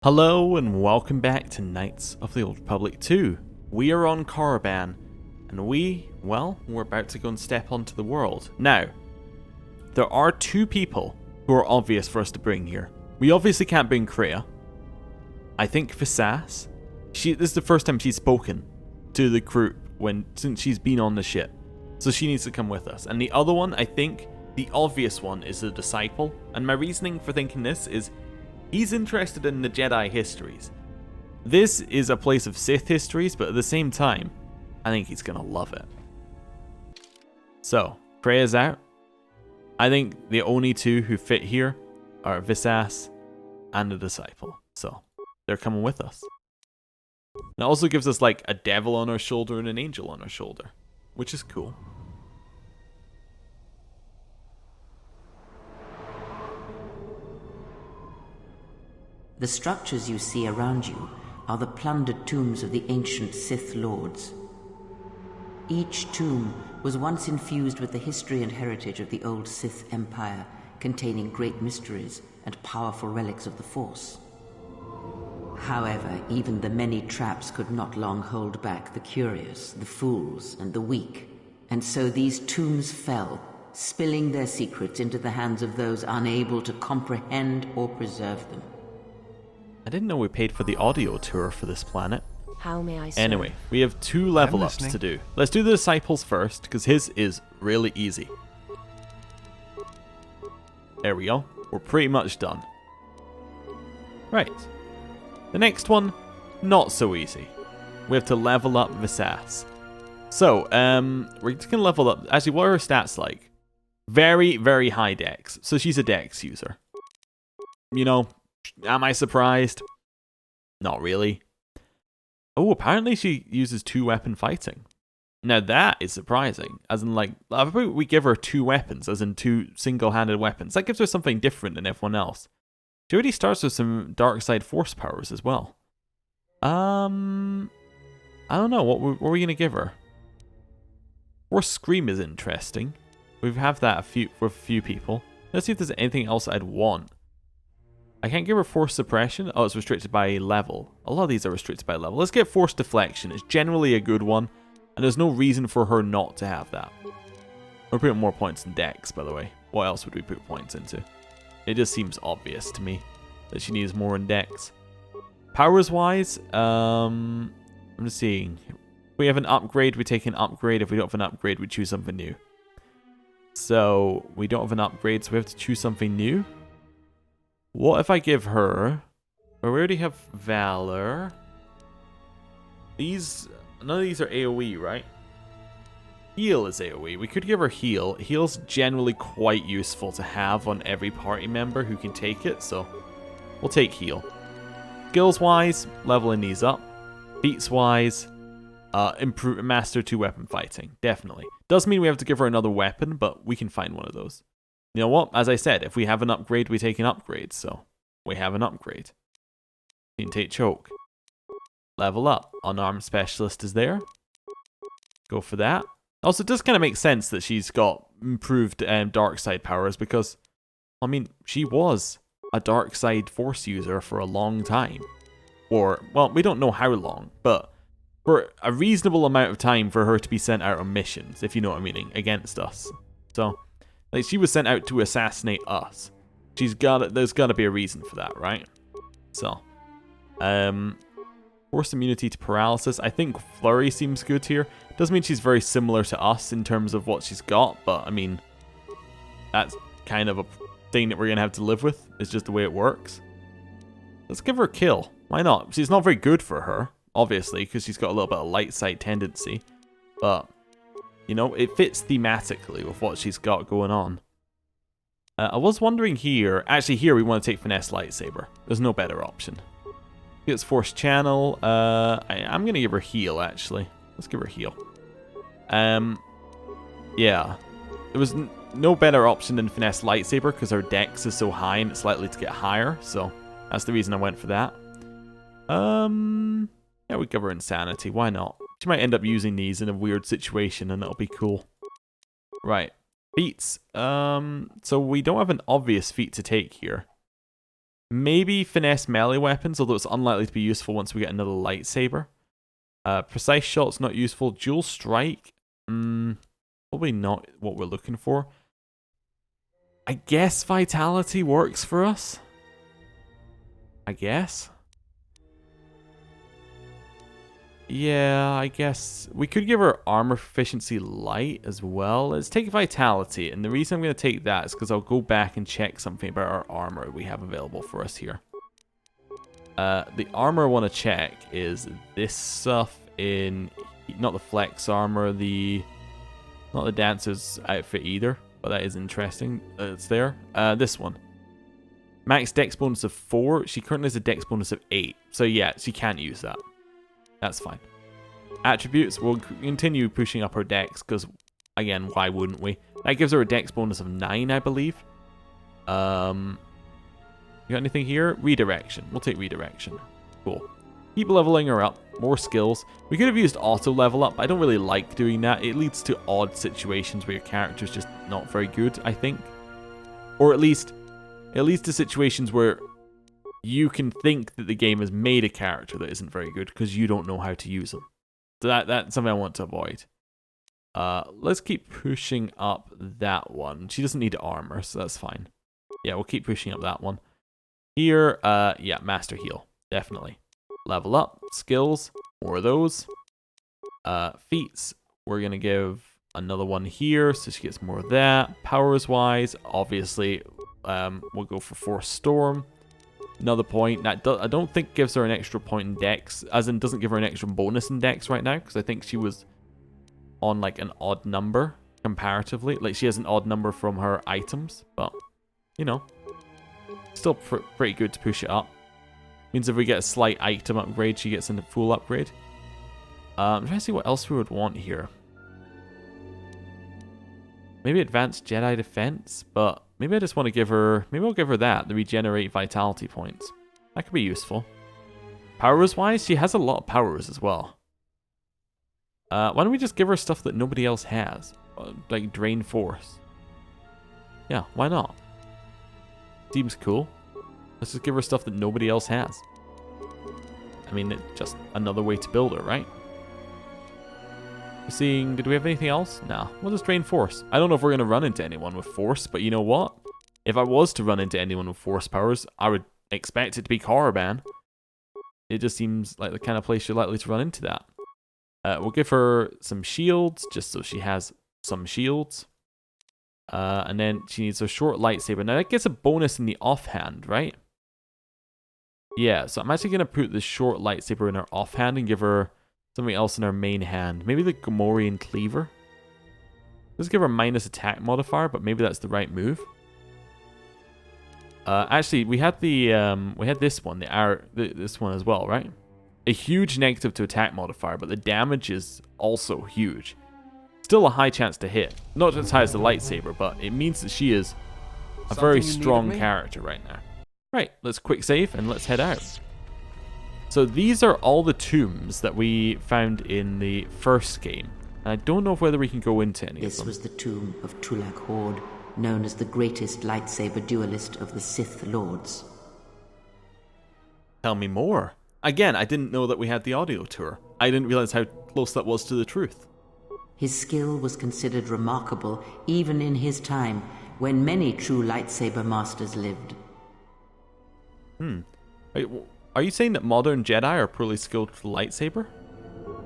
Hello and welcome back to Knights of the Old Republic 2. We are on Korriban, and we're about to go and step onto the world. Now, there are two people who are obvious for us to bring here. We obviously can't bring Kreia. I think Vash. This is the first time she's spoken to the group since she's been on the ship. So she needs to come with us. And the other one, I think, the obvious one is the Disciple. And my reasoning for thinking this is he's interested in the Jedi histories. This is a place of Sith histories, but at the same time, I think he's gonna love it. So, Kreia's out. I think the only two who fit here are Vash and the Disciple. So, they're coming with us. And it also gives us like a devil on our shoulder and an angel on our shoulder, which is cool. The structures you see around you are the plundered tombs of the ancient Sith Lords. Each tomb was once infused with the history and heritage of the old Sith Empire, containing great mysteries and powerful relics of the Force. However, even the many traps could not long hold back the curious, the fools, and the weak, and so these tombs fell, spilling their secrets into the hands of those unable to comprehend or preserve them. I didn't know we paid for the audio tour for this planet. How may I serve? Anyway, we have two level ups to do. Let's do the Disciples first, because his is really easy. There we go. We're pretty much done. Right. The next one, not so easy. We have to level up Vash. So, we're just going to level up. Actually, what are her stats like? Very, very high dex. So she's a dex user. You know, am I surprised? Not really. Oh, apparently she uses 2-weapon fighting. Now that is surprising. As in, like, how about we give her 2 weapons, as in 2 single-handed weapons. That gives her something different than everyone else. She already starts with some dark side force powers as well. I don't know. What are we going to give her? Force Scream is interesting. We have that for a few people. Let's see if there's anything else I'd want. I can't give her Force Suppression. Oh, it's restricted by level. A lot of these are restricted by level. Let's get Force Deflection. It's generally a good one, and there's no reason for her not to have that. We're putting more points in Dex, by the way. What else would we put points into? It just seems obvious to me that she needs more in Dex. Powers-wise, I'm just seeing. If we have an upgrade, we take an upgrade. If we don't have an upgrade, we choose something new. So, we don't have an upgrade, so we have to choose something new. What if I give her... Well, we already have Valor. None of these are AoE, right? Heal is AoE. We could give her Heal. Heal's generally quite useful to have on every party member who can take it, so we'll take Heal. Skills-wise, leveling these up. Feats-wise, improve Master 2-weapon fighting. Definitely. Does mean we have to give her another weapon, but we can find one of those. You know what? As I said, if we have an upgrade, we take an upgrade. So, we have an upgrade. You can take Choke. Level up. Unarmed Specialist is there. Go for that. Also, it does kind of make sense that she's got improved dark side powers because, I mean, she was a dark side force user for a long time. Or, well, we don't know how long, but for a reasonable amount of time for her to be sent out on missions, if you know what I'm meaning, against us. So... like, she was sent out to assassinate us. There's gotta be a reason for that, right? So, force immunity to paralysis. I think Flurry seems good here. Doesn't mean she's very similar to us in terms of what she's got, but I mean, that's kind of a thing that we're gonna have to live with. It's just the way it works. Let's give her a kill. Why not? She's not very good for her, obviously, because she's got a little bit of light side tendency, but... you know, it fits thematically with what she's got going on. I was wondering here... actually, here we want to take Finesse Lightsaber. There's no better option. It's Force Channel. I'm going to give her Heal, actually. Let's give her Heal. Yeah. There was no better option than Finesse Lightsaber because her Dex is so high and it's likely to get higher. So, that's the reason I went for that. Yeah, we give her Insanity. Why not? She might end up using these in a weird situation and it'll be cool. Right. Feats. So we don't have an obvious feat to take here. Maybe finesse melee weapons, although it's unlikely to be useful once we get another lightsaber. Precise shot's not useful. Dual strike, probably not what we're looking for. I guess vitality works for us. I guess. Yeah, I guess we could give her armor proficiency light as well. Let's take vitality, and the reason I'm going to take that is because I'll go back and check something about our armor we have available for us here. The armor I want to check is this stuff in, not the flex armor, not the dancer's outfit either, but that is interesting. It's there. This one. Max dex bonus of 4. She currently has a dex bonus of 8. So yeah, she can't use that. That's fine. Attributes, we'll continue pushing up her dex, because, again, why wouldn't we? That gives her a dex bonus of 9, I believe. You got anything here? Redirection. We'll take redirection. Cool. Keep leveling her up. More skills. We could have used auto level up, but I don't really like doing that. It leads to odd situations where your character's just not very good, I think. Or at least, it leads to situations where you can think that the game has made a character that isn't very good because you don't know how to use them. So that's something I want to avoid. Let's keep pushing up that one. She doesn't need armor, so that's fine. Yeah, we'll keep pushing up that one. Here, yeah, master heal. Definitely. Level up. Skills. More of those. Feats. We're going to give another one here, so she gets more of that. Powers-wise, obviously, we'll go for Force Storm. Another point that I don't think gives her an extra point in dex, as in doesn't give her an extra bonus in dex right now, because I think she was on like an odd number comparatively. Like she has an odd number from her items, but you know, still pretty good to push it up. Means if we get a slight item upgrade, she gets a full upgrade. I'm trying to see what else we would want here. Maybe advanced Jedi defense, but maybe I just want to give her... Maybe I'll give her that, the regenerate vitality points. That could be useful. Powers-wise, she has a lot of powers as well. Why don't we just give her stuff that nobody else has? Like Drain Force. Yeah, why not? Seems cool. Let's just give her stuff that nobody else has. I mean, it's just another way to build her, right? Seeing, did we have anything else? No. We'll just Drain Force. I don't know if we're going to run into anyone with Force, but you know what? If I was to run into anyone with Force powers, I would expect it to be Korriban. It just seems like the kind of place you're likely to run into that. We'll give her some shields, just so she has some shields. And then she needs a short lightsaber. Now that gets a bonus in the offhand, right? Yeah, so I'm actually going to put the short lightsaber in her offhand and give her something else in her main hand. Maybe the Gamorrean Cleaver. Let's give her minus attack modifier, but maybe that's the right move. Actually, we had this one, this one as well, right? A huge negative to attack modifier, but the damage is also huge. Still a high chance to hit. Not as high as the lightsaber, but it means that she is a very strong character right now. Right, let's quick save and let's head out. So these are all the tombs that we found in the first game. And I don't know whether we can go into any of them. This was the tomb of Tulak Hord, known as the greatest lightsaber duelist of the Sith Lords. Tell me more. Again, I didn't know that we had the audio tour. I didn't realize how close that was to the truth. His skill was considered remarkable even in his time, when many true lightsaber masters lived. Are you saying that modern Jedi are poorly skilled with the lightsaber?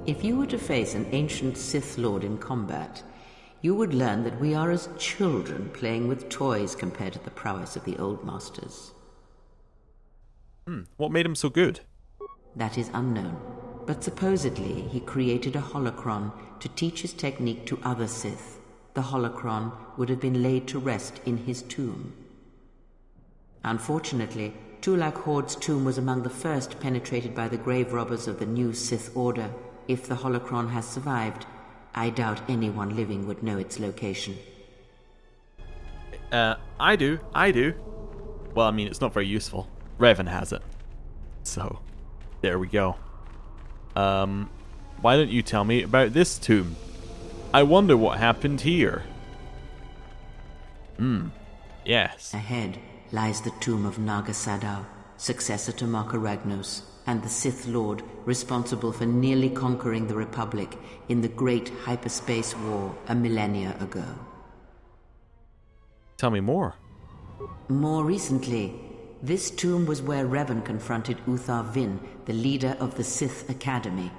If you were to face an ancient Sith Lord in combat, you would learn that we are as children playing with toys compared to the prowess of the old masters. What made him so good? That is unknown, but supposedly he created a holocron to teach his technique to other Sith. The holocron would have been laid to rest in his tomb. Unfortunately, Tulak Hord's tomb was among the first penetrated by the grave robbers of the new Sith Order. If the holocron has survived, I doubt anyone living would know its location. I do. Well, I mean, it's not very useful. Revan has it. So, there we go. Why don't you tell me about this tomb? I wonder what happened here. Yes. Ahead lies the tomb of Naga Sadow, successor to Marka Ragnos, and the Sith Lord responsible for nearly conquering the Republic in the Great Hyperspace War a millennia ago. Tell me more. More recently, this tomb was where Revan confronted Uthar Vin, the leader of the Sith Academy.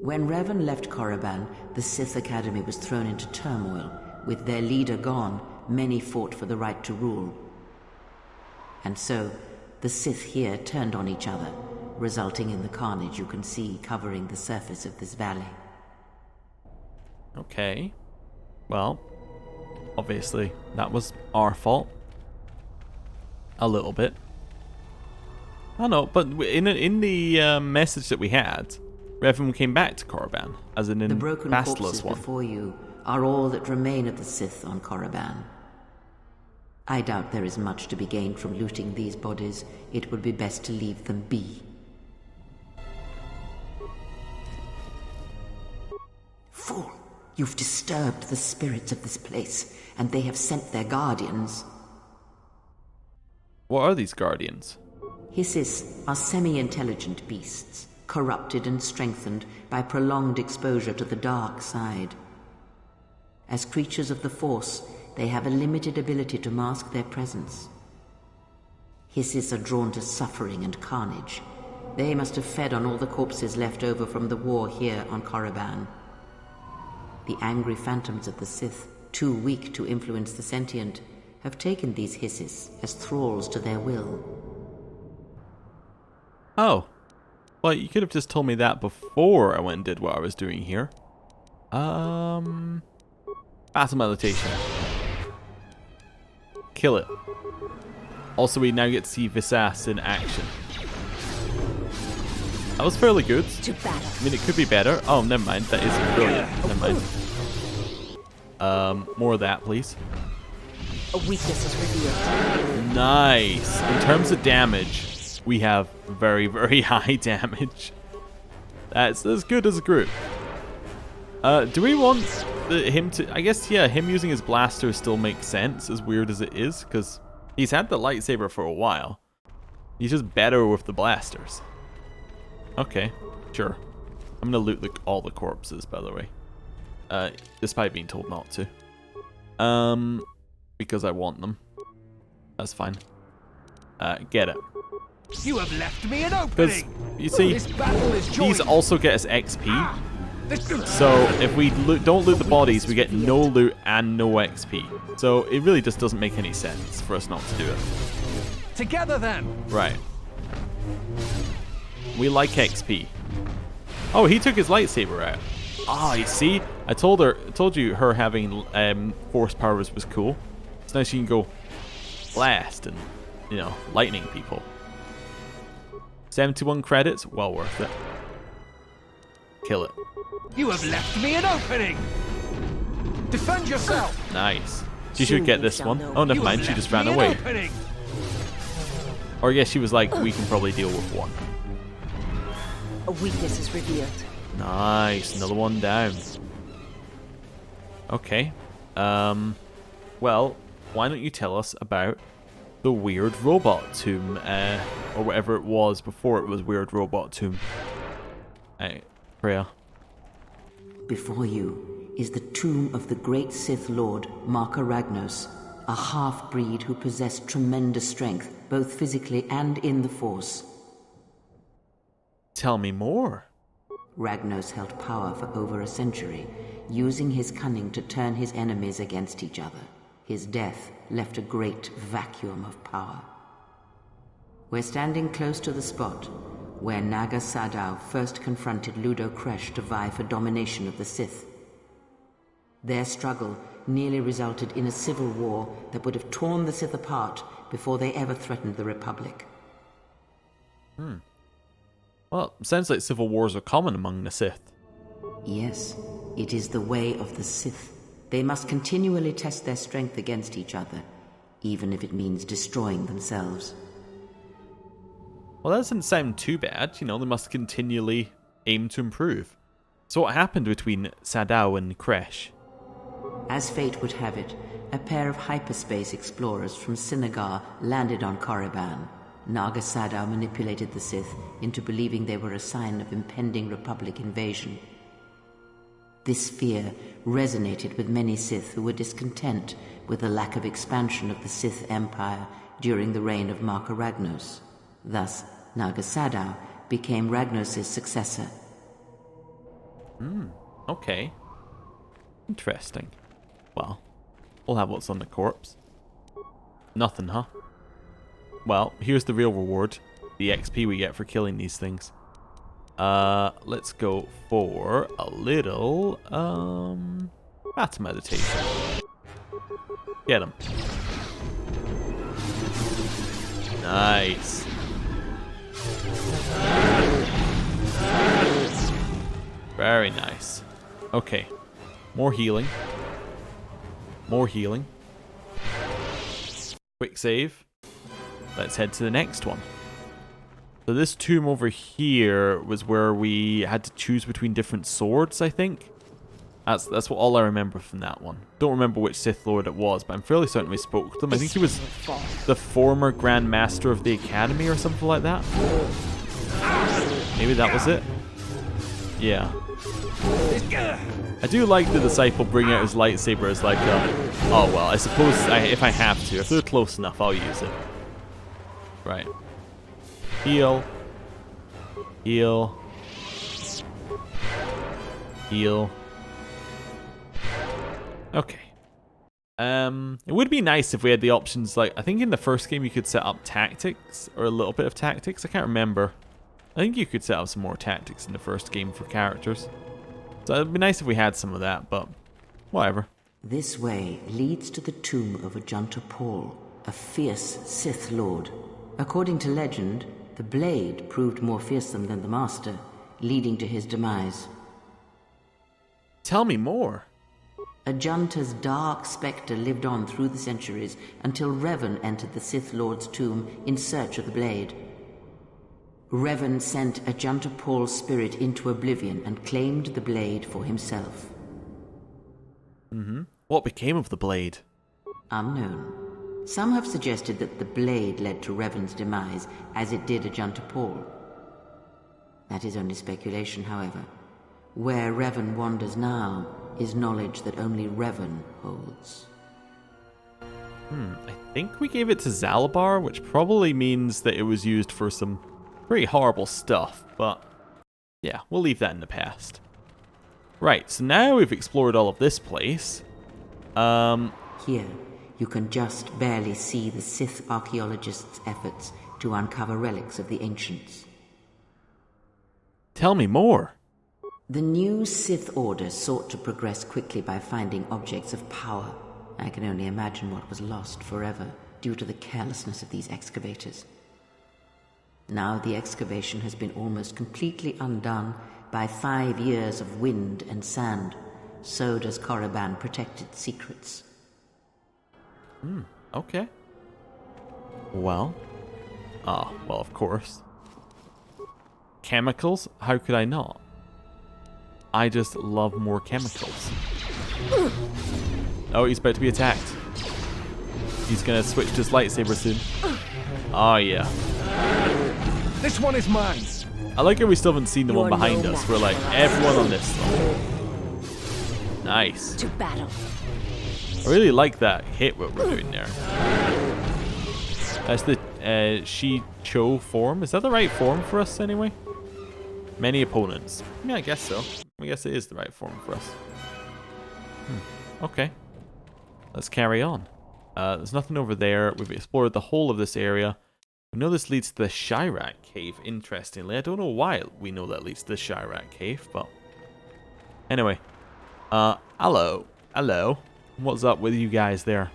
When Revan left Korriban, the Sith Academy was thrown into turmoil. With their leader gone, many fought for the right to rule. And so, the Sith here turned on each other, resulting in the carnage you can see covering the surface of this valley. Okay. Well, obviously, that was our fault. A little bit. I know, but in the message that we had, Revan came back to Korriban, as in the broken corpses Bastla's one. before you are all that remain of the Sith on Korriban. I doubt there is much to be gained from looting these bodies. It would be best to leave them be. Fool! You've disturbed the spirits of this place, and they have sent their guardians. What are these guardians? Hissis are semi-intelligent beasts, corrupted and strengthened by prolonged exposure to the dark side. As creatures of the Force, they have a limited ability to mask their presence. Hissis are drawn to suffering and carnage. They must have fed on all the corpses left over from the war here on Korriban. The angry phantoms of the Sith, too weak to influence the sentient, have taken these Hissis as thralls to their will. Oh. Well, you could have just told me that before I went and did what I was doing here. Battle meditation. Kill it. Also, we now get to see Visas in action. That was fairly good. I mean, it could be better. Oh, never mind. That is brilliant. Never mind. More of that, please. A weakness is revealed. Nice. In terms of damage, we have very, very high damage. That's as good as a group. Do we want him to... I guess, yeah, him using his blaster still makes sense, as weird as it is, because he's had the lightsaber for a while. He's just better with the blasters. Okay, sure. I'm gonna loot all the corpses, by the way. Despite being told not to. Because I want them. That's fine. Get it. You have left me an opening. You see, This battle is these joined. also get us XP. So if we don't loot the bodies, we get no loot and no XP. So it really just doesn't make any sense for us not to do it. Together then. Right. We like XP. Oh, he took his lightsaber out. Ah, you see? I told you her having force powers was cool. So now she can go blast and, you know, lightning people. 71 credits, well worth it. Kill it. You have left me an opening. Defend yourself. Nice. She should get this one. Oh, never You mind. have She just left ran me an away. opening. Or I guess she was like, we can probably deal with one. A weakness is revealed. Nice. Another one down. Okay. Well, why don't you tell us about the weird robot tomb, or whatever it was before it was weird robot tomb. Freya. Before you is the tomb of the great Sith Lord, Marka Ragnos, a half-breed who possessed tremendous strength, both physically and in the Force. Tell me more. Ragnos held power for over a century, using his cunning to turn his enemies against each other. His death left a great vacuum of power. We're standing close to the spot where Naga Sadow first confronted Ludo Kresh to vie for domination of the Sith. Their struggle nearly resulted in a civil war that would have torn the Sith apart before they ever threatened the Republic. Well, sounds like civil wars are common among the Sith. Yes, it is the way of the Sith. They must continually test their strength against each other, even if it means destroying themselves. Well, that doesn't sound too bad. You know, they must continually aim to improve. So what happened between Sadow and Kresh? As fate would have it, a pair of hyperspace explorers from Sinagar landed on Korriban, Naga Sadow manipulated the Sith into believing they were a sign of impending Republic invasion. This fear resonated with many Sith who were discontent with the lack of expansion of the Sith Empire during the reign of Marka Ragnos. Thus, Naga Sadow became Ragnos' successor. Okay. Interesting. Well, we'll have what's on the corpse. Nothing, huh? Well, here's the real reward. The XP we get for killing these things. Let's go for a little, battle meditation. Get him. Nice. Very nice. Okay. More healing. More healing. Quick save. Let's head to the next one. So this tomb over here was where we had to choose between different swords, I think. That's what all I remember from that one. Don't remember which Sith Lord it was, but I'm fairly certain we spoke to them. I think he was the former Grand Master of the Academy or something like that. Maybe that was it. Yeah. I do like the disciple bring out his lightsaber as like oh well, I suppose if I have to. If they're close enough, I'll use it. Right. Heal. Heal. Heal. Okay. It would be nice if we had the options, like, I think in the first game you could set up tactics, or a little bit of tactics, I can't remember. I think you could set up some more tactics in the first game for characters. So it'd be nice if we had some of that, but whatever. This way leads to the tomb of Ajunta Paul, a fierce Sith Lord. According to legend, the blade proved more fearsome than the Master, leading to his demise. Tell me more. Ajunta's dark spectre lived on through the centuries until Revan entered the Sith Lord's tomb in search of the blade. Revan sent Ajunta Paul's spirit into oblivion and claimed the blade for himself. What became of the blade? Unknown. Some have suggested that the blade led to Revan's demise, as it did Ajunta Paul. That is only speculation, however. Where Revan wanders now is knowledge that only Revan holds. I think we gave it to Zalabar, which probably means that it was used for some pretty horrible stuff, but yeah, we'll leave that in the past. Right, so now we've explored all of this place. Here, you can just barely see the Sith archaeologists' efforts to uncover relics of the ancients. Tell me more. The new Sith Order sought to progress quickly by finding objects of power. I can only imagine what was lost forever due to the carelessness of these excavators. Now the excavation has been almost completely undone by 5 years of wind and sand. So does Korriban protect its secrets. Okay. Well. Well, of course. Chemicals? How could I not? I just love more chemicals. Oh, he's about to be attacked. He's gonna switch to his lightsaber soon. Oh, yeah. This one is mine. I like how we still haven't seen the one You're behind no us. match. We're like, everyone on this one. Nice. To battle. I really like that hit what we're doing there. That's the Shi-Cho form. Is that the right form for us anyway? Many opponents. Yeah, I guess so. I guess it is the right form for us. Okay. Let's carry on. There's nothing over there. We've explored the whole of this area. We know this leads to the Shirak Cave, interestingly. I don't know why we know that leads to the Shirak Cave, but... Anyway. Hello. Hello. What's up with you guys there?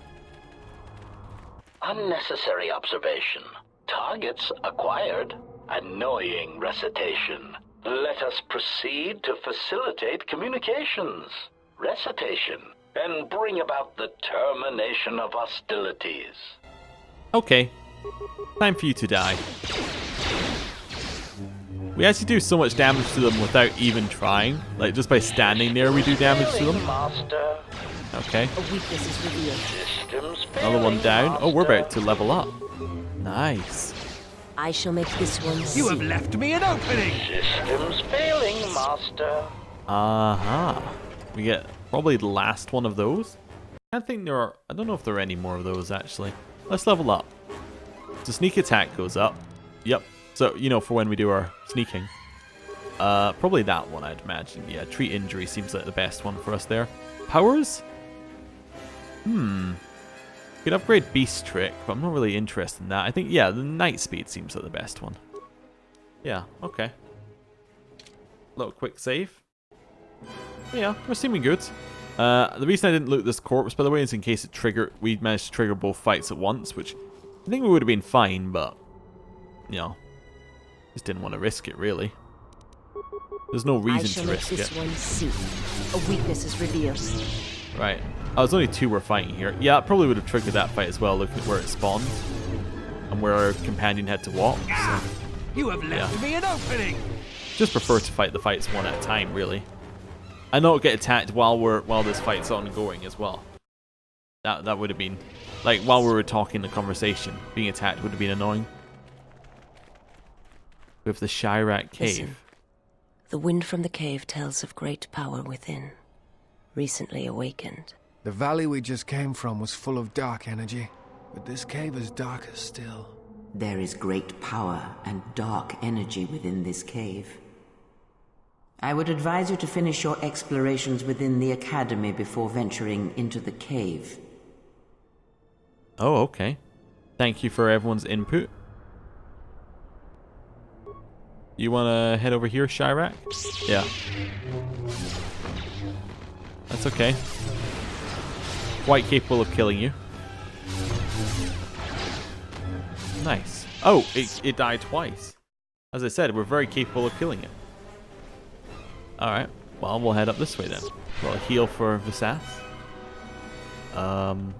Unnecessary observation. Targets acquired. Annoying recitation. Let us proceed to facilitate communications. Recitation. And bring about the termination of hostilities. Okay. Time for you to die. We actually do so much damage to them without even trying. Like, just by standing there we do damage to them. Master. Okay. A weakness is revealed. Systems Another one failing, down. Oh, we're Master. about to level up. Nice. I shall make this one You have see. left me an opening! Systems failing, Master. We get probably the last one of those. I think there are... I don't know if there are any more of those, actually. Let's level up. So sneak attack goes up. Yep. So, you know, for when we do our sneaking. Probably that one, I'd imagine. Yeah, treat injury seems like the best one for us there. Powers? Could upgrade Beast Trick, but I'm not really interested in that. I think, yeah, the Night Speed seems like the best one. Yeah, okay. Little quick save. Yeah, we're seeming good. The reason I didn't loot this corpse, by the way, is in case we managed to trigger both fights at once, which I think we would have been fine, but, you know, just didn't want to risk it, really. There's no I reason shall to make risk this it. one see. A weakness is revealed. Right. Oh, there's only 2 we're fighting here. Yeah, it probably would have triggered that fight as well, looking at where it spawned and where our companion had to walk. So, You have left me an opening! just prefer to fight the fights one at a time, really, and not get attacked while this fight's ongoing as well. That would have been like while we were talking the conversation, being attacked would have been annoying. With the Chirac cave. Listen. The wind from the cave tells of great power within, recently awakened. The valley we just came from was full of dark energy, but this cave is darker still. There is great power and dark energy within this cave. I would advise you to finish your explorations within the academy before venturing into the cave. Oh, okay. Thank you for everyone's input. You want to head over here, Chirac? Yeah. That's okay. Quite capable of killing you. Nice. Oh, it died twice. As I said, we're very capable of killing it. Alright. Well, we'll head up this way then. We'll heal for Vash. And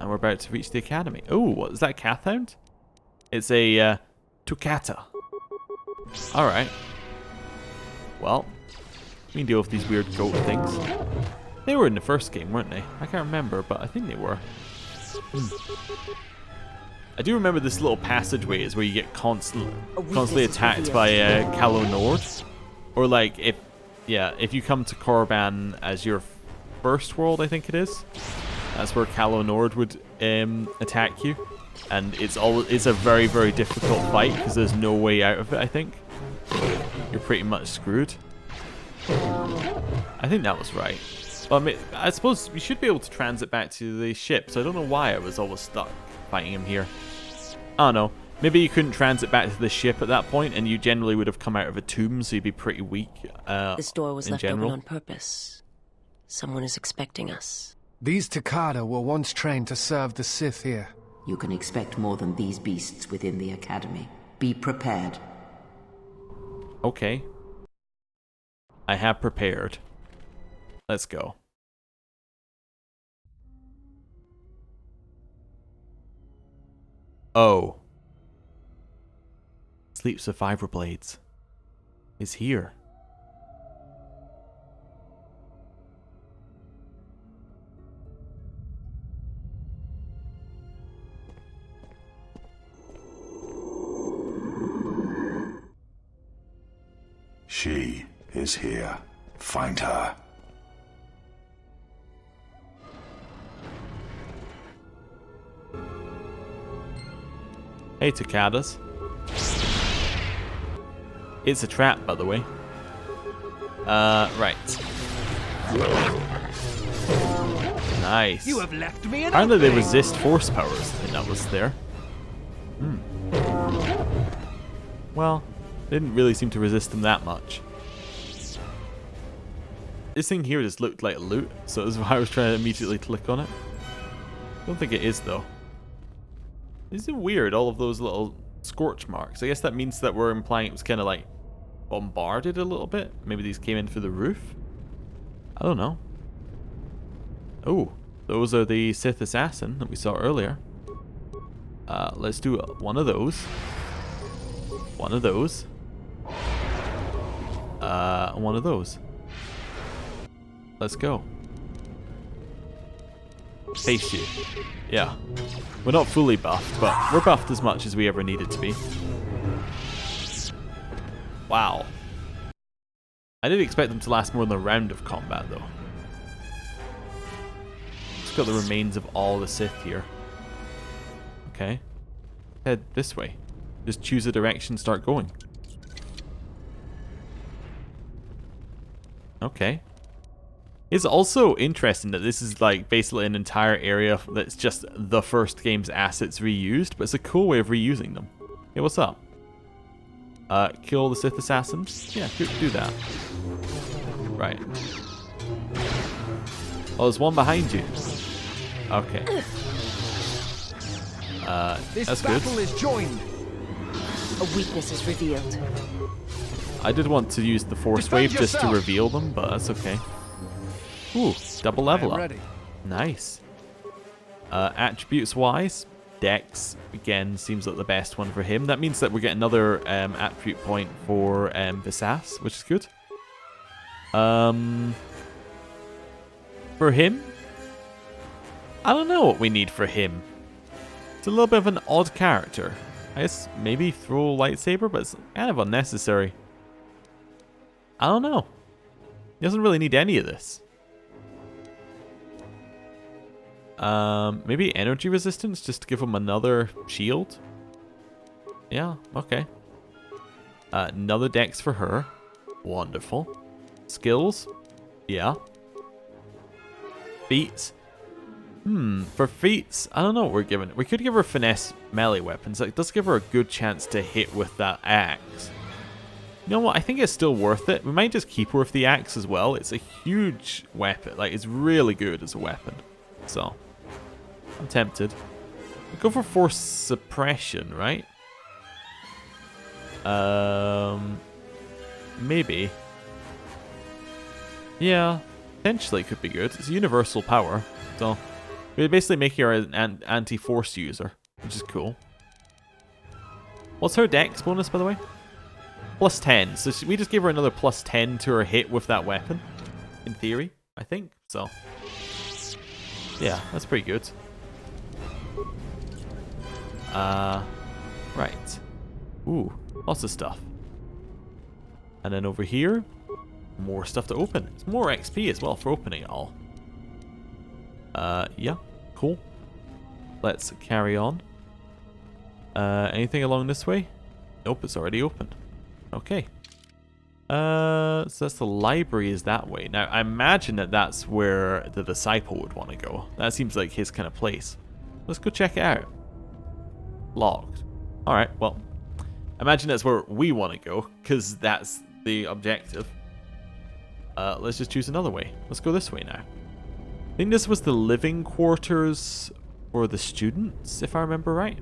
we're about to reach the academy. Oh, what is that, Cathound? It's a Tukata. Alright. Well, we can deal with these weird goat things. They were in the first game, weren't they? I can't remember, but I think they were. I do remember this little passageway is where you get constantly attacked by Calo Nord. Or like, if you come to Korriban as your first world, I think it is. That's where Calo Nord would attack you. And it's a very, very difficult fight because there's no way out of it, I think. You're pretty much screwed. I think that was right. Well, I mean, I suppose we should be able to transit back to the ship, so I don't know why I was always stuck fighting him here. I don't know. Maybe you couldn't transit back to the ship at that point, and you generally would have come out of a tomb, so you'd be pretty weak. This door was in left general. open on purpose. Someone is expecting us. These Takada were once trained to serve the Sith here. You can expect more than these beasts within the academy. Be prepared. Okay. I have prepared. Let's go. Oh. Sleep Survivor Blades is here. She is here. Find her. Hey, Takadas. It's a trap, by the way. Right. Nice. You have left me an Apparently they opening. resist force powers. I think that was there. Well, they didn't really seem to resist them that much. This thing here just looked like loot, so that's why I was trying to immediately click on it. I don't think it is, though. This is weird, all of those little scorch marks. I guess that means that we're implying it was kind of like bombarded a little bit. Maybe these came in through the roof? I don't know. Oh, those are the Sith Assassin that we saw earlier. Let's do one of those. One of those. One of those. Let's go. Face you. Yeah. We're not fully buffed, but we're buffed as much as we ever needed to be. Wow. I didn't expect them to last more than a round of combat, though. Just got the remains of all the Sith here. Okay. Head this way. Just choose a direction, start going. Okay. It's also interesting that this is like basically an entire area that's just the first game's assets reused, but it's a cool way of reusing them. Hey, what's up? Kill the Sith assassins? Yeah, do that. Right. Oh, there's one behind you. Okay. That's good. Battle is joined. A weakness is revealed. I did want to use the Force Defend Wave just to yourself. reveal them, but that's okay. Ooh, double level I am up. ready. Nice. Attributes wise, Dex again seems like the best one for him. That means that we're getting another attribute point for Visas, which is good. For him, I don't know what we need for him. It's a little bit of an odd character. I guess maybe throw a lightsaber, but it's kind of unnecessary. I don't know. He doesn't really need any of this. Maybe energy resistance, just to give him another shield. Yeah, okay. Another dex for her. Wonderful. Skills. Yeah. Feats. For feats, I don't know what we're giving. We could give her finesse melee weapons. Like, it does give her a good chance to hit with that axe. You know what? I think it's still worth it. We might just keep her with the axe as well. It's a huge weapon. Like, it's really good as a weapon. So, I'm tempted. We'll go for force suppression, right? Maybe. Yeah, potentially could be good. It's a universal power, so we're basically making her an anti-force user, which is cool. What's her dex bonus, by the way? Plus 10. So we just gave her another plus 10 to her hit with that weapon, in theory, I think. So, yeah, that's pretty good. Right. Ooh, lots of stuff. And then over here, more stuff to open. It's more XP as well for opening it all. Yeah, cool. Let's carry on. Anything along this way? Nope, it's already open. Okay. So that's the library is that way. Now, I imagine that that's where the disciple would want to go. That seems like his kind of place. Let's go check it out. Locked. Alright, well, I imagine that's where we want to go, because that's the objective. Let's just choose another way. Let's go this way now. I think this was the living quarters for the students, if I remember right.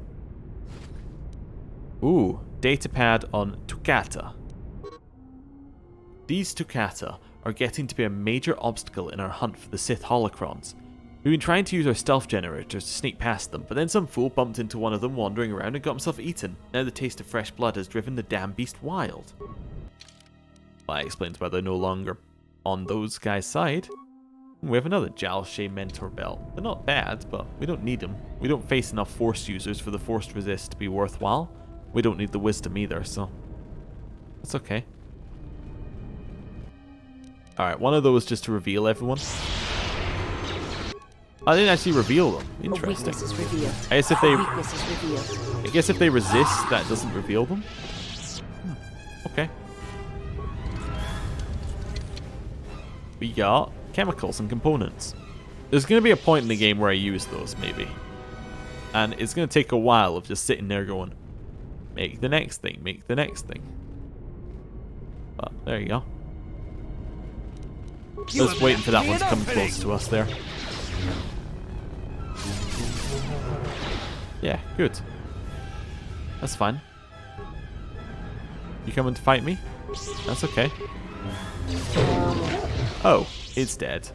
Ooh, datapad on Tukata. These Tukata are getting to be a major obstacle in our hunt for the Sith holocrons. We've been trying to use our stealth generators to sneak past them, but then some fool bumped into one of them wandering around and got himself eaten. Now the taste of fresh blood has driven the damn beast wild. Well, that explains why they're no longer on those guys' side. We have another Jalshay Mentor Belt. They're not bad, but we don't need them. We don't face enough Force users for the Forced Resist to be worthwhile. We don't need the Wisdom either, so that's okay. Alright, one of those just to reveal everyone. I didn't actually reveal them. Interesting. A weakness is revealed. I guess if they, Weakness is revealed. I guess if they resist, that doesn't reveal them. Okay. We got chemicals and components. There's going to be a point in the game where I use those, maybe. And it's going to take a while of just sitting there going, make the next thing, make the next thing. But there you go. Just waiting for that one to come close to us there. Yeah, good. That's fine. You coming to fight me? That's okay. Oh, it's dead.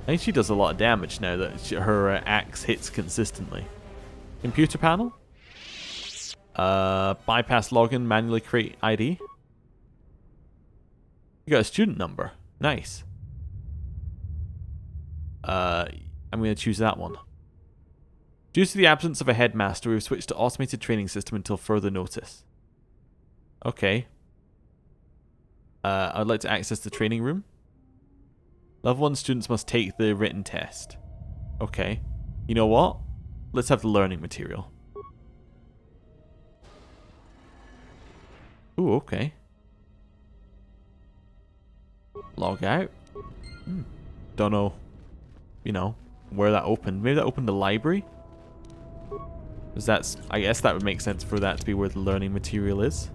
I think she does a lot of damage now that her axe hits consistently. Computer panel? Bypass login, manually create ID. You got a student number. Nice. I'm going to choose that one. Due to the absence of a headmaster, we've switched to automated training system until further notice. Okay. I'd like to access the training room. Level 1 students must take the written test. Okay. You know what? Let's have the learning material. Ooh, okay. Log out. Don't know, you know, where that opened. Maybe that opened the library? Because I guess that would make sense for that to be where the learning material is.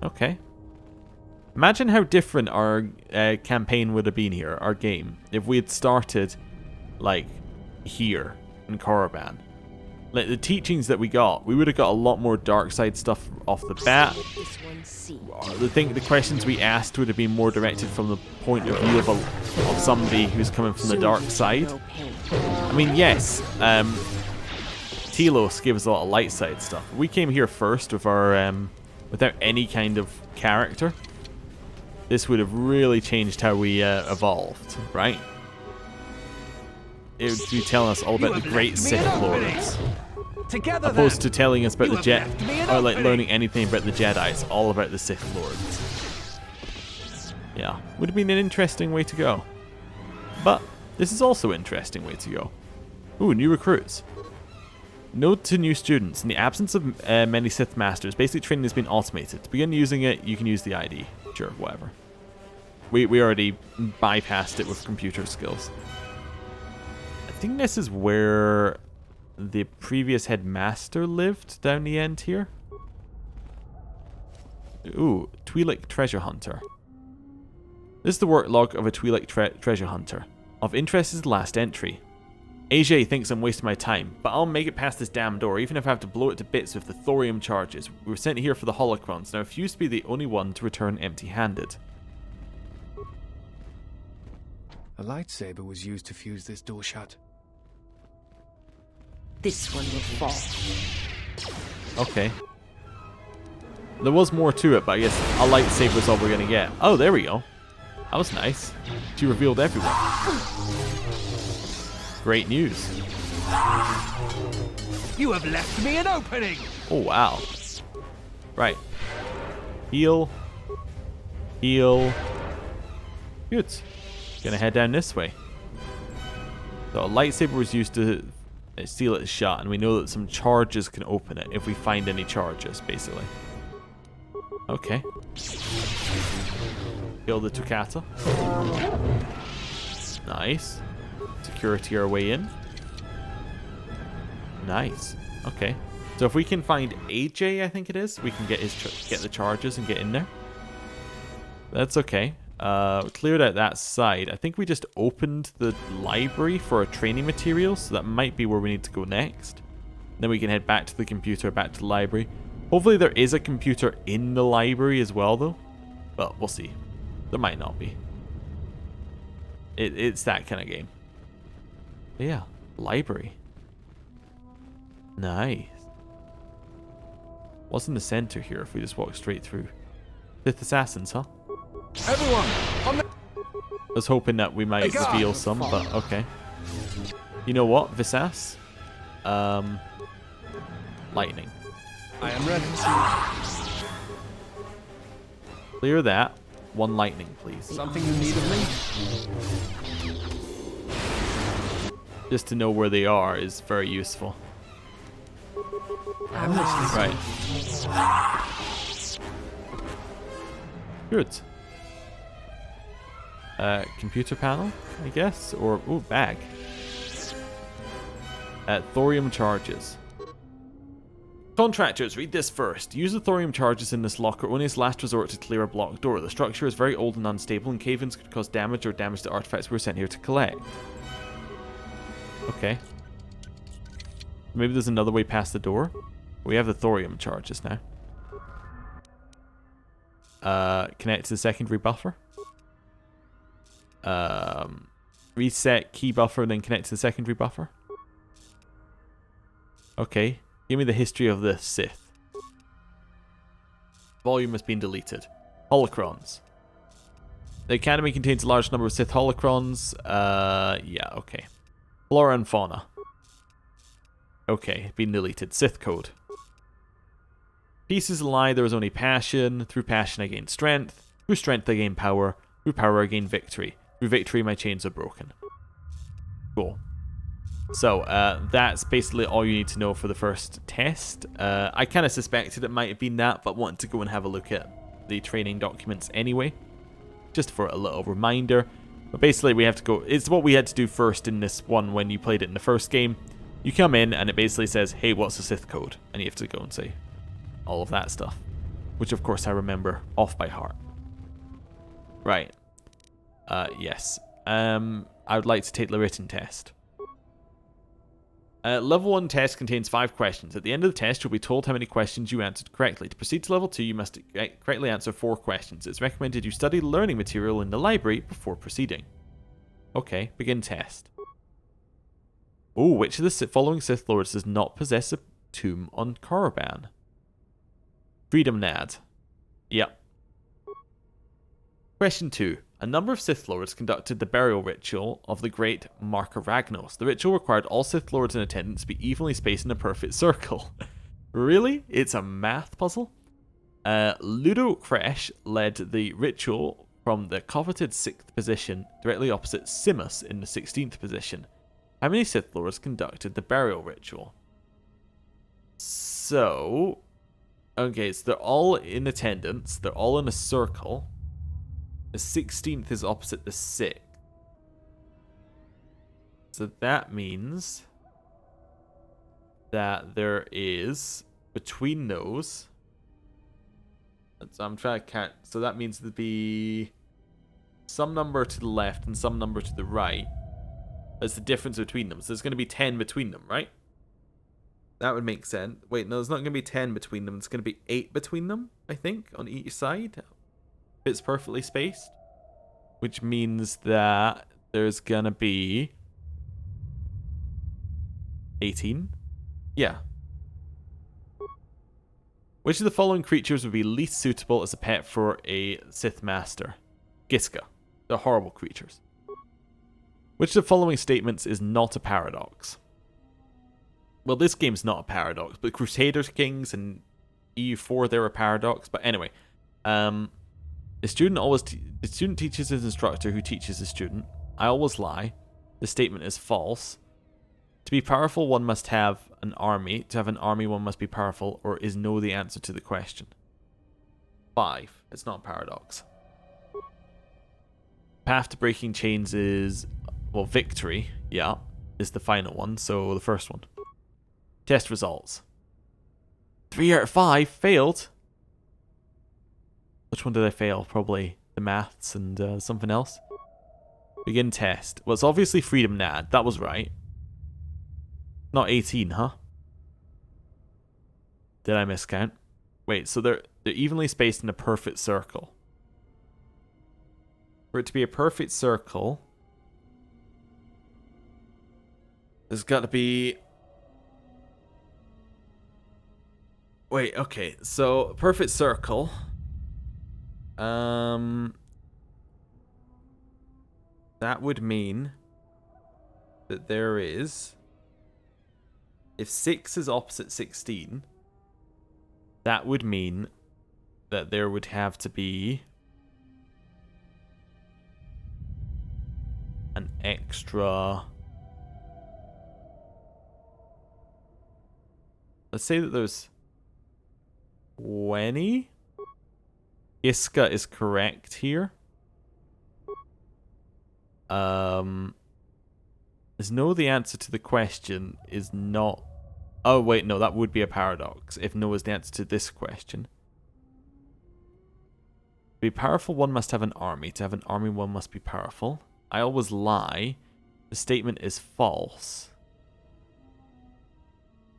Okay. Imagine how different our campaign would have been here, our game, if we had started, like, here in Korriban. Like, the teachings that we got, we would have got a lot more dark side stuff off the bat. The questions we asked would have been more directed from the point of view of somebody who's coming from the dark side. I mean, yes, Telos gave us a lot of light side stuff. We came here first with our without any kind of character. This would have really changed how we evolved, right? It would be telling us all about the great Sith Lords. Together, opposed to telling us about the Jedi, or like learning anything about the Jedi. It's all about the Sith Lords. Yeah, would have been an interesting way to go. But this is also an interesting way to go. Ooh, new recruits. Note to new students: in the absence of many Sith Masters, basic training has been automated. To begin using it, you can use the ID. Sure, whatever. We already bypassed it with computer skills. I think this is where the previous headmaster lived down the end here. Ooh, Twi'lek treasure hunter. This is the work log of a Twi'lek treasure hunter. Of interest is the last entry. AJ thinks I'm wasting my time, but I'll make it past this damn door, even if I have to blow it to bits with the thorium charges. We were sent here for the holocrons, and I refuse to be the only one to return empty-handed. A lightsaber was used to fuse this door shut. This one will fall. Okay. There was more to it, but I guess a lightsaber is all we're gonna get. Oh, there we go. That was nice. She revealed everyone. Great news. You have left me an opening. Oh, wow. Right. Heal. Heal. Good. Gonna head down this way. So a lightsaber was used to seal it shut, and we know that some charges can open it if we find any charges, basically. Okay. Kill the Toccata. Nice. Security our way in. Nice. Okay. So if we can find AJ, I think it is, we can get get the charges and get in there. That's okay. Cleared out that side. I think we just opened the library for our training materials, so that might be where we need to go next. Then we can head back to the computer, back to the library. Hopefully there is a computer in the library as well, though. But we'll see. There might not be. It's that kind of game. But yeah, library. Nice. What's in the center here if we just walk straight through? Sith Assassins, huh? Everyone, on the... I was hoping that we might reveal some, but okay. You know what, Visas? Lightning. I am ready. Clear that. One lightning, please. Something you need of me? Just to know where they are is very useful. I'm listening. Right. Good. Computer panel, I guess? Or, ooh, bag. Thorium charges. Contractors, read this first. Use the thorium charges in this locker only as last resort to clear a blocked door. The structure is very old and unstable, and cave-ins could cause damage or damage to artifacts we're sent here to collect. Okay. Maybe there's another way past the door? We have the thorium charges now. Connect to the secondary buffer. Reset key buffer, then connect to the secondary buffer. Okay. Give me the history of the Sith. Volume has been deleted. Holocrons. The Academy contains a large number of Sith holocrons. Yeah, okay. Flora and fauna. Okay, been deleted. Sith code. Peace is a lie, there is only passion. Through passion I gain strength. Through strength I gain power. Through power I gain victory. Through victory my chains are broken. Cool. So, that's basically all you need to know for the first test. I kind of suspected it might have been that, but wanted to go and have a look at the training documents anyway. Just for a little reminder. But basically we have to go... It's what we had to do first in this one when you played it in the first game. You come in and it basically says, hey, what's the Sith code? And you have to go and say all of that stuff. Which of course I remember off by heart. Right. Yes. I would like to take the written test. Level 1 test contains 5 questions. At the end of the test, you'll be told how many questions you answered correctly. To proceed to level 2, you must correctly answer 4 questions. It's recommended you study the learning material in the library before proceeding. Okay, begin test. Oh, which of the following Sith Lords does not possess a tomb on Korriban? Freedom Nad. Yep. Question 2. A number of Sith Lords conducted the burial ritual of the great Marker Ragnos. The ritual required all Sith Lords in attendance to be evenly spaced in a perfect circle. Really? It's a math puzzle? Ludo Kresh led the ritual from the coveted 6th position, directly opposite Simus in the 16th position. How many Sith Lords conducted the burial ritual? So... Okay, so they're all in attendance. They're all in a circle. The 16th is opposite the 6th. So that means that there is, between those, so I'm trying to count, so that means there'd be some number to the left and some number to the right. That's the difference between them. So there's going to be 10 between them, right? That would make sense. Wait, no, there's not going to be 10 between them. It's going to be 8 between them, I think, on each side. It's perfectly spaced. Which means that there's going to be 18. Yeah. Which of the following creatures would be least suitable as a pet for a Sith Master? Giska. They're horrible creatures. Which of the following statements is not a paradox? Well, this game's not a paradox, but Crusaders Kings and EU4, they're a paradox. But anyway, the student teaches his instructor who teaches the student. I always lie. The statement is false. To be powerful, one must have an army. To have an army, one must be powerful, or is no the answer to the question? 5. It's not a paradox. Path to breaking chains is, well, victory, yeah, is the final one, so the first one. Test results. 3 out of 5 failed. Which one did I fail? Probably the maths and something else. Begin test. Well, it's obviously Freedom Nad. That was right. Not 18, huh? Did I miscount? Wait, so they're evenly spaced in a perfect circle. For it to be a perfect circle, there's got to be... Wait, okay. So, perfect circle. That would mean that there is... If 6 is opposite 16, that would mean that there would have to be an extra... Let's say that there's 20? Iska is correct here. There's no the answer to the question is not... Oh, wait, no, that would be a paradox if no is the answer to this question. To be powerful, one must have an army. To have an army, one must be powerful. I always lie. The statement is false.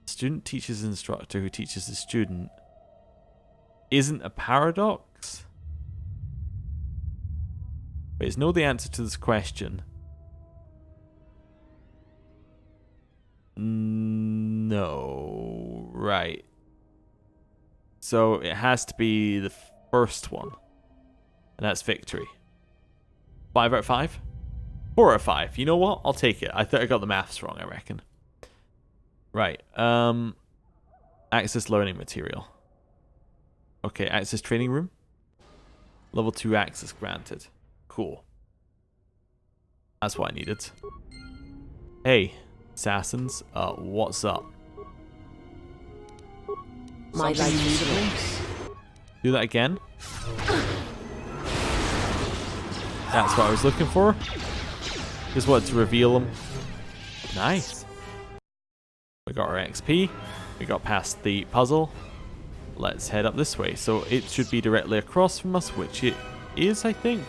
Student teaches instructor who teaches the student isn't a paradox? Wait, is no the answer to this question? No. Right. So it has to be the first one. And that's victory. 5 out of 5? 4 out of 5. You know what? I'll take it. I thought I got the maths wrong, I reckon. Right. Access learning material. Okay, access training room. Level 2 access granted. Cool. That's what I needed. Hey, assassins, what's up? My light is Do that again. That's what I was looking for. Just wanted to reveal them. Nice. We got our XP. We got past the puzzle. Let's head up this way. So it should be directly across from us, which it is, I think.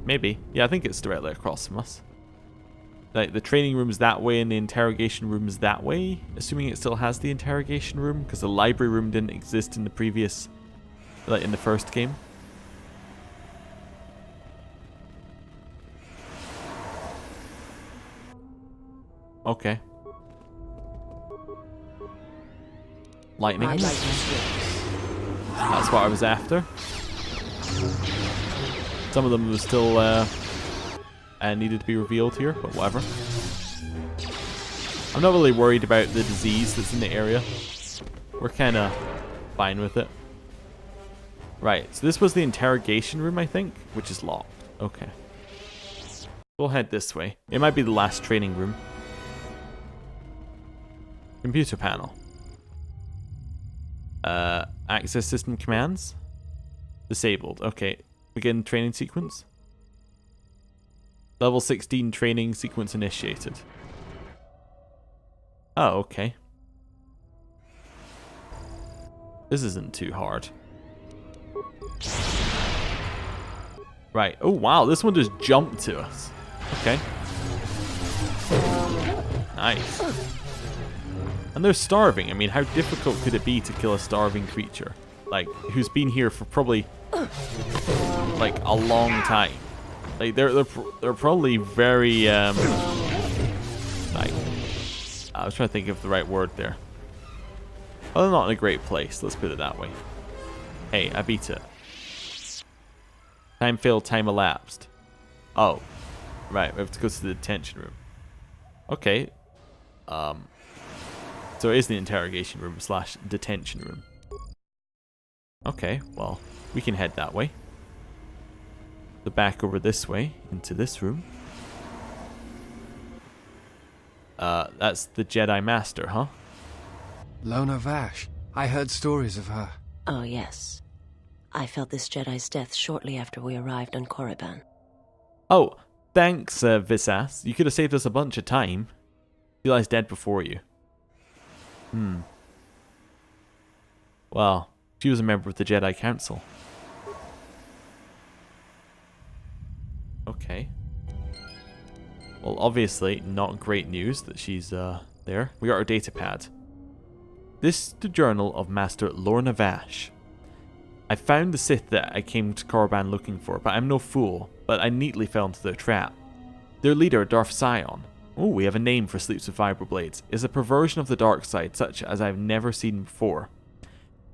Maybe. Yeah, I think it's directly across from us. Like, the training room's that way and the interrogation room's that way. Assuming it still has the interrogation room, because the library room didn't exist in the previous, like in the first game. Okay. Lightning. That's what I was after. Some of them were still needed to be revealed here, but whatever. I'm not really worried about the disease that's in the area. We're kind of fine with it. Right, so this was the interrogation room, I think, which is locked. Okay. We'll head this way. It might be the last training room. Computer panel. Access system commands. Disabled. Okay. Begin training sequence. Level 16 training sequence initiated. Oh, okay. This isn't too hard. Right. Oh, wow. This one just jumped to us. Okay. Nice. And they're starving. I mean, how difficult could it be to kill a starving creature? Like, who's been here for probably, like, a long time. Like, they're probably very, like, I was trying to think of the right word there. Well, they're not in a great place, let's put it that way. Hey, I beat it. Time failed, time elapsed. Oh. Right, we have to go to the detention room. Okay. So it is the interrogation room / detention room. Okay, well, we can head that way. So back over this way, into this room. That's the Jedi Master, huh? Lona Vash. I heard stories of her. Oh, yes. I felt this Jedi's death shortly after we arrived on Korriban. Oh, thanks, Visas. You could have saved us a bunch of time. He lies dead before you. Well, she was a member of the Jedi Council. Okay. Well, obviously, not great news that she's there. We got our data pad. This is the journal of Master Lorna Vash. I found the Sith that I came to Korriban looking for, but I'm no fool, but I neatly fell into their trap. Their leader, Darth Sion, oh, we have a name for sleeps with vibroblades, is a perversion of the dark side such as I've never seen before.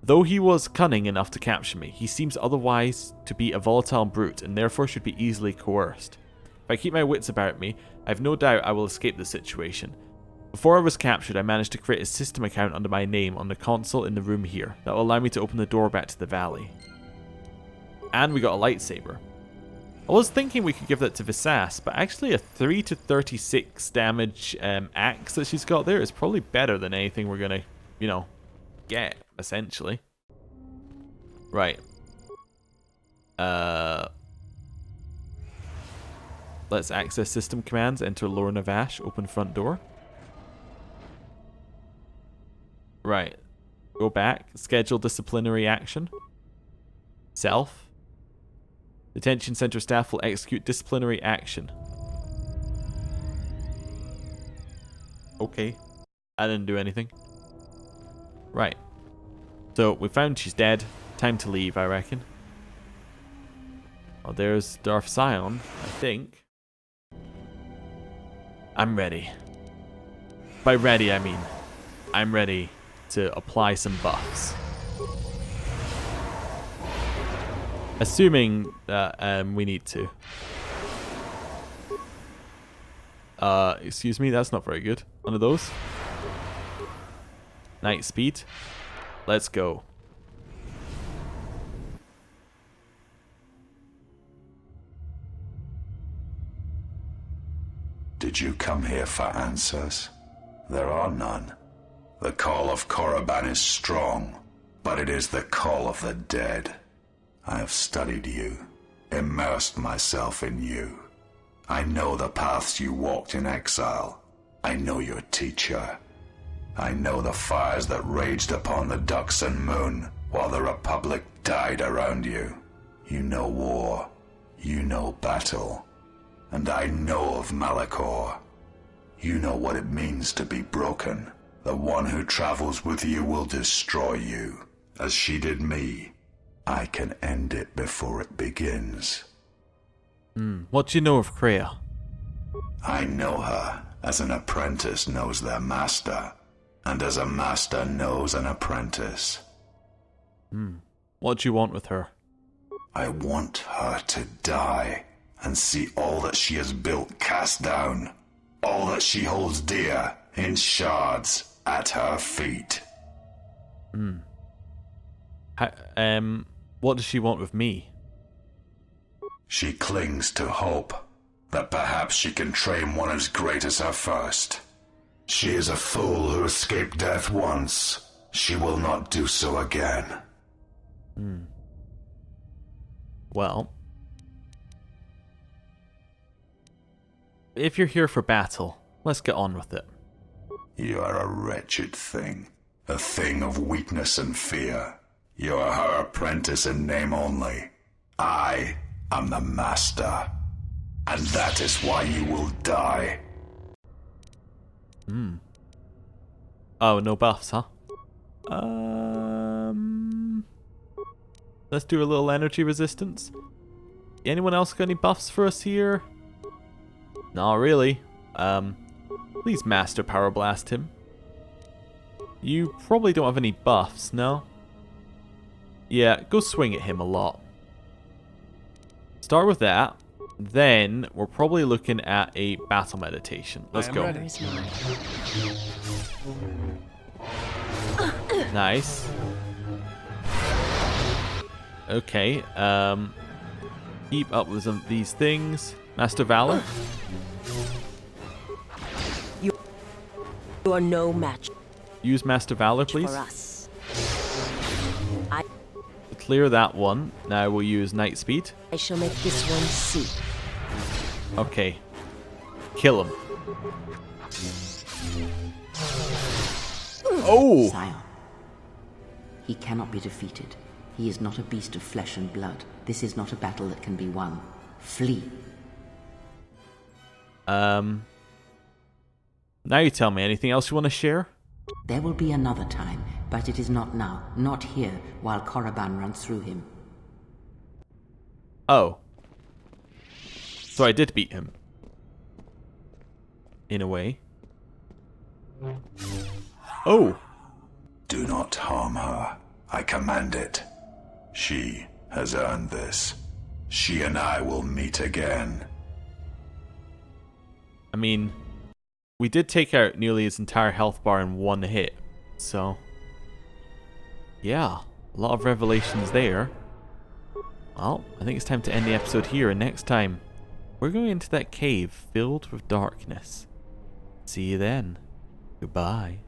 Though he was cunning enough to capture me, he seems otherwise to be a volatile brute and therefore should be easily coerced. If I keep my wits about me, I have no doubt I will escape the situation. Before I was captured, I managed to create a system account under my name on the console in the room here that will allow me to open the door back to the valley. And we got a lightsaber. I was thinking we could give that to Visas, but actually a 3 to 36 damage axe that she's got there is probably better than anything we're gonna, you know, get, essentially. Right. Let's access system commands, enter Lorna Vash, open front door. Right. Go back, schedule disciplinary action. Self. Detention center staff will execute disciplinary action. Okay. I didn't do anything. Right. So, we found she's dead. Time to leave, I reckon. Oh, there's Darth Sion, I think. I'm ready. By ready, I mean, I'm ready to apply some buffs. Assuming that we need to. Excuse me, that's not very good. One of those. Night speed. Let's go. Did you come here for answers? There are none. The call of Korriban is strong, but it is the call of the dead. I have studied you, immersed myself in you. I know the paths you walked in exile. I know your teacher. I know the fires that raged upon the Duxan moon while the Republic died around you. You know war. You know battle. And I know of Malachor. You know what it means to be broken. The one who travels with you will destroy you, as she did me. I can end it before it begins. What do you know of Kreia? I know her as an apprentice knows their master, and as a master knows an apprentice. What do you want with her? I want her to die, and see all that she has built cast down, all that she holds dear in shards at her feet. What does she want with me? She clings to hope that perhaps she can train one as great as her first. She is a fool who escaped death once. She will not do so again. Well, if you're here for battle, let's get on with it. You are a wretched thing, a thing of weakness and fear. You are her apprentice in name only. I am the master, and that is why you will die. Oh, no buffs, huh? Let's do a little energy resistance. Anyone else got any buffs for us here? Not really. Please Master Power Blast him. You probably don't have any buffs, no? Yeah, go swing at him a lot. Start with that. Then we're probably looking at a battle meditation. Let's go. ready. Nice. Okay, keep up with some of these things. Master Valor? You are no match Use Master Valor, please. for us. Clear that one. Now we'll use Night Speed. I shall make this one see. Okay. Kill him. Oh! Sion. He cannot be defeated. He is not a beast of flesh and blood. This is not a battle that can be won. Flee. Now you tell me, anything else you want to share? There will be another time, but it is not now. Not here, while Korriban runs through him. Oh. So I did beat him. In a way. Oh! Do not harm her. I command it. She has earned this. She and I will meet again. I mean, we did take out nearly his entire health bar in one hit, so... yeah, a lot of revelations there. Well, I think it's time to end the episode here, and next time, we're going into that cave filled with darkness. See you then. Goodbye.